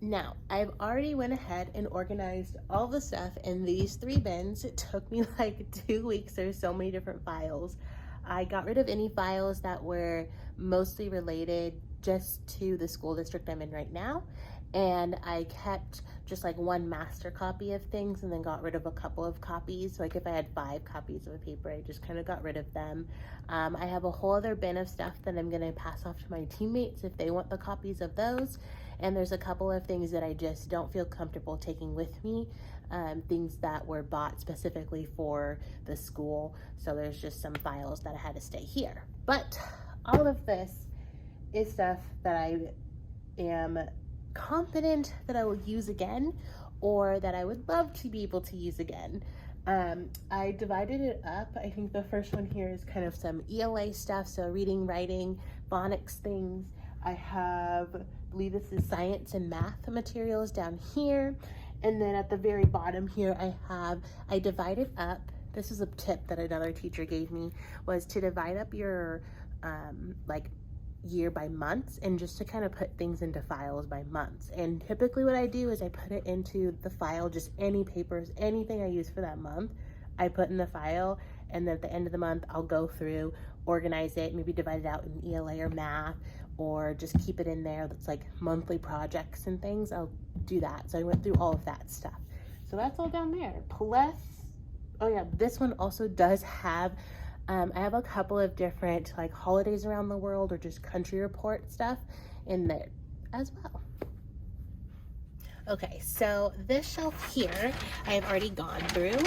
Now, I've already went ahead and organized all the stuff in these 3 bins. It took me like 2 weeks. There's so many different files. I got rid of any files that were mostly related just to the school district I'm in right now. And I kept just like one master copy of things and then got rid of a couple of copies. So like if I had 5 copies of a paper, I just kind of got rid of them. I have a whole other bin of stuff that I'm going to pass off to my teammates if they want the copies of those. And there's a couple of things that I just don't feel comfortable taking with me, things that were bought specifically for the school. So there's just some files that I had to stay here. But all of this is stuff that I am confident that I will use again, or that I would love to be able to use again. I divided it up. I think the first one here is kind of some ELA stuff, so reading, writing, phonics things. I believe this is science and math materials down here. And then at the very bottom here, I divided up, this is a tip that another teacher gave me, was to divide up your like year by months, and just to kind of put things into files by months. And typically what I do is I put it into the file, just any papers, anything I use for that month, I put in the file, and then at the end of the month, I'll go through, organize it, maybe divide it out in ELA or math, or just keep it in there. That's like monthly projects and things. I'll do that. So I went through all of that stuff. So that's all down there. Plus, oh yeah, this one also does have I have a couple of different like holidays around the world or just country report stuff in there as well. Okay, so this shelf here I have already gone through.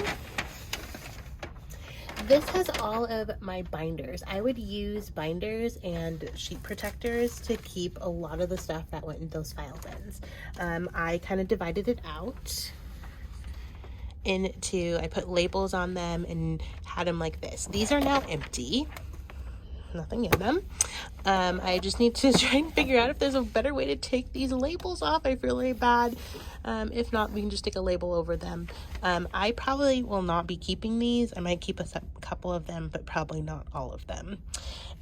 This has all of my binders. I would use binders and sheet protectors to keep a lot of the stuff that went in those file bins. I kind of divided it out into, I put labels on them and had them like this. These are now empty, nothing in them. I just need to try and figure out if there's a better way to take these labels off. I feel really bad. If not, we can just stick a label over them. I probably will not be keeping these. I might keep a couple of them, but probably not all of them.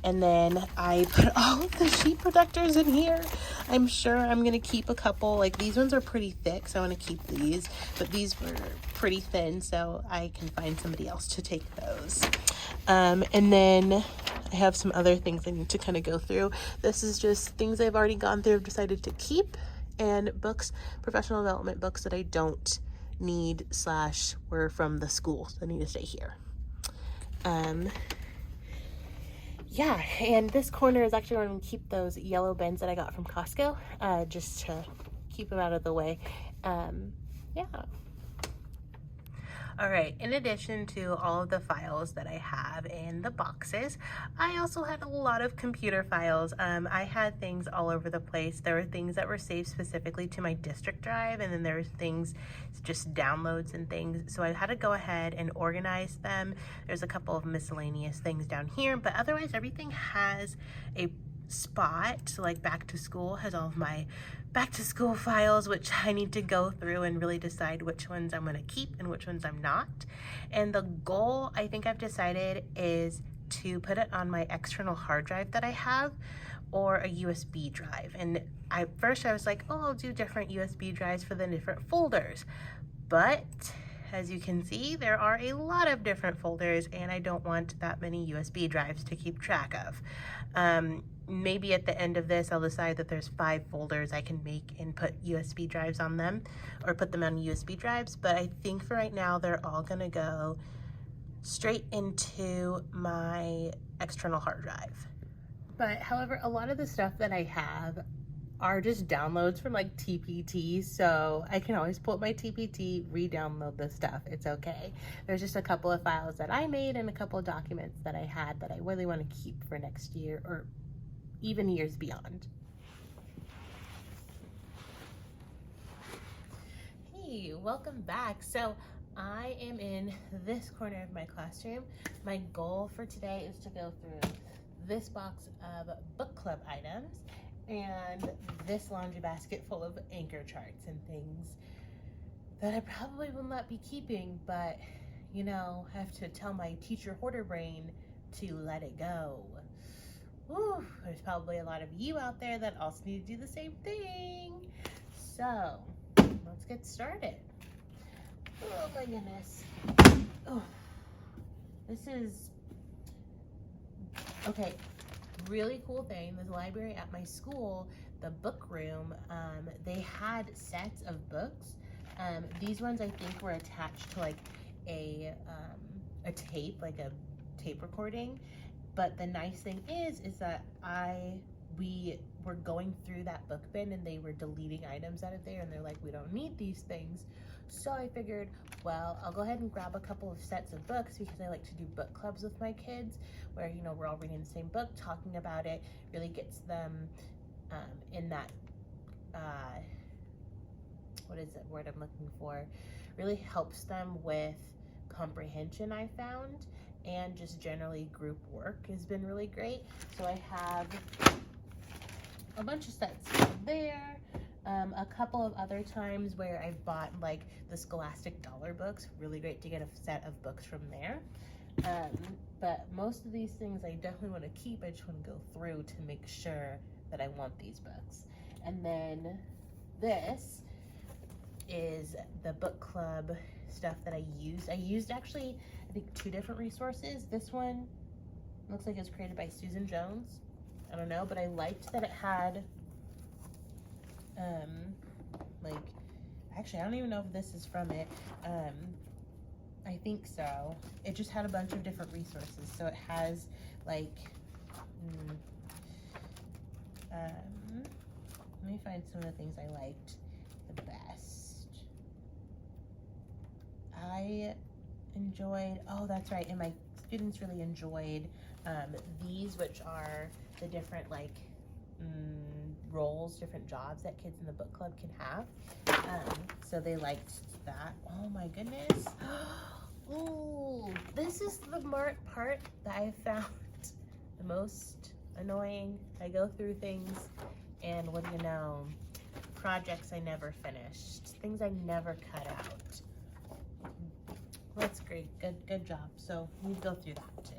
And then I put all of the sheet protectors in here. I'm sure I'm gonna keep a couple. Like these ones are pretty thick, so I wanna keep these, but these were pretty thin, so I can find somebody else to take those. And then I have some other things I need to kind of go through. This is just things I've already gone through, I've decided to keep, and books, professional development books that I don't need / were from the school, so I need to stay here. Yeah, and this corner is actually going to keep those yellow bins that I got from Costco, just to keep them out of the way. Yeah. All right, in addition to all of the files that I have in the boxes, I also had a lot of computer files. I had things all over the place. There were things that were saved specifically to my district drive, and then there were things, just downloads and things. So I had to go ahead and organize them. There's a couple of miscellaneous things down here, but otherwise everything has a spot. Like back to school has all of my back to school files, which I need to go through and really decide which ones I'm going to keep and which ones I'm not. And the goal, I think I've decided, is to put it on my external hard drive that I have, or a USB drive. And first I was like, oh, I'll do different USB drives for the different folders. But as you can see, there are a lot of different folders, and I don't want that many USB drives to keep track of. Maybe at the end of this, I'll decide that there's 5 folders I can make and put USB drives on them, or put them on USB drives. But I think for right now, they're all gonna go straight into my external hard drive. But however, a lot of the stuff that I have are just downloads from like TPT, so I can always pull up my TPT, re-download the stuff. It's okay. There's just a couple of files that I made and a couple of documents that I had that I really want to keep for next year or even years beyond. Hey, welcome back. So I am in this corner of my classroom. My goal for today is to go through this box of book club items and this laundry basket full of anchor charts and things that I probably will not be keeping, but you know, have to tell my teacher hoarder brain to let it go. Woo, there's probably a lot of you out there that also need to do the same thing. So let's get started. Oh my goodness. Oh, this is, okay, really cool thing. There's a library at my school, the book room. They had sets of books. These ones I think were attached to like a tape, like a tape recording. But the nice thing is that we were going through that book bin and they were deleting items out of there, and they're like, we don't need these things. So I figured, well, I'll go ahead and grab a couple of sets of books, because I like to do book clubs with my kids where, you know, we're all reading the same book, talking about it, really gets them in that, what is the word I'm looking for? Really helps them with comprehension, I found, and just generally group work has been really great. So I have a bunch of sets there. A couple of other times where I've bought like the Scholastic Dollar books, really great to get a set of books from there. But most of these things I definitely want to keep. I just want to go through to make sure that I want these books. And then this is the book club stuff that I used. I used actually, I think, 2 different resources. This one looks like it was created by Susan Jones. I don't know, but I liked that it had like, actually I don't even know if this is from it. I think so. It just had a bunch of different resources. So it has like let me find some of the things I liked the best. I enjoyed, oh that's right, and my students really enjoyed these, which are the different like roles, different jobs that kids in the book club can have. So they liked that. Oh my goodness. Oh, this is the part that I found the most annoying. I go through things and what do you know, projects I never finished, things I never cut out. That's great, good job. So we go through that too.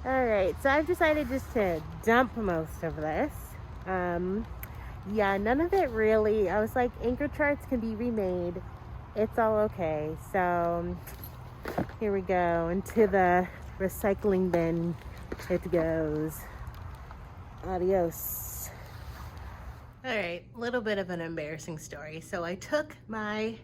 All right, so I've decided just to dump most of this. Yeah, none of it really. I was like, anchor charts can be remade. It's all okay. So here we go, into the recycling bin it goes. Adios. All right, a little bit of an embarrassing story. So I took my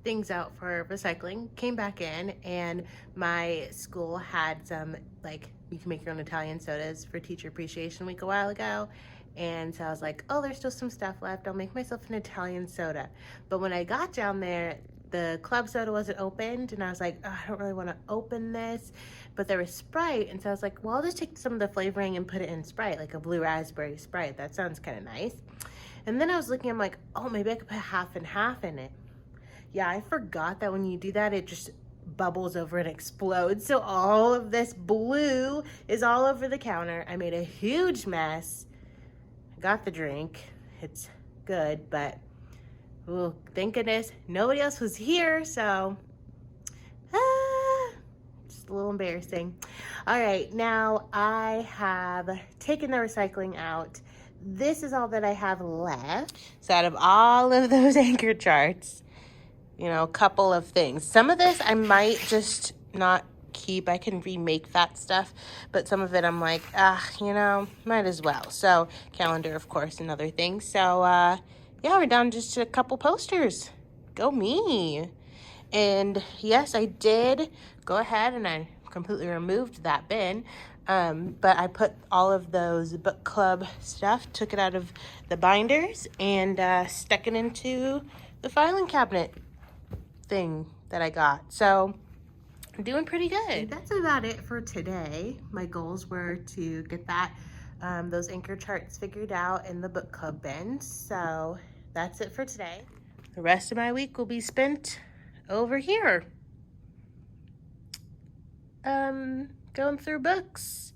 things out for recycling, came back in, and my school had some, like, you can make your own Italian sodas for Teacher Appreciation Week a while ago. And so I was like, oh, there's still some stuff left. I'll make myself an Italian soda. But when I got down there, the club soda wasn't opened, and I was like, oh, I don't really want to open this. But there was Sprite, and so I was like, well, I'll just take some of the flavoring and put it in Sprite, like a blue raspberry Sprite. That sounds kind of nice. And then I was looking, I'm like, oh, maybe I could put half and half in it. Yeah, I forgot that when you do that, it just bubbles over and explodes. So all of this blue is all over the counter. I made a huge mess. I got the drink. It's good, but oh, thank goodness nobody else was here. So just a little embarrassing. All right, now I have taken the recycling out. This is all that I have left. So out of all of those anchor charts, you know, a couple of things. Some of this I might just not keep. I can remake that stuff, but some of it I'm like, you know, might as well. So calendar, of course, and other things. So yeah, we're down just to a couple posters. Go me. And yes, I did go ahead and I completely removed that bin. But I put all of those book club stuff, took it out of the binders, and stuck it into the filing cabinet thing that I got. So I'm doing pretty good. That's about it for today. My goals were to get that those anchor charts figured out in the book club bin. So that's it for today. The rest of my week will be spent over here going through books.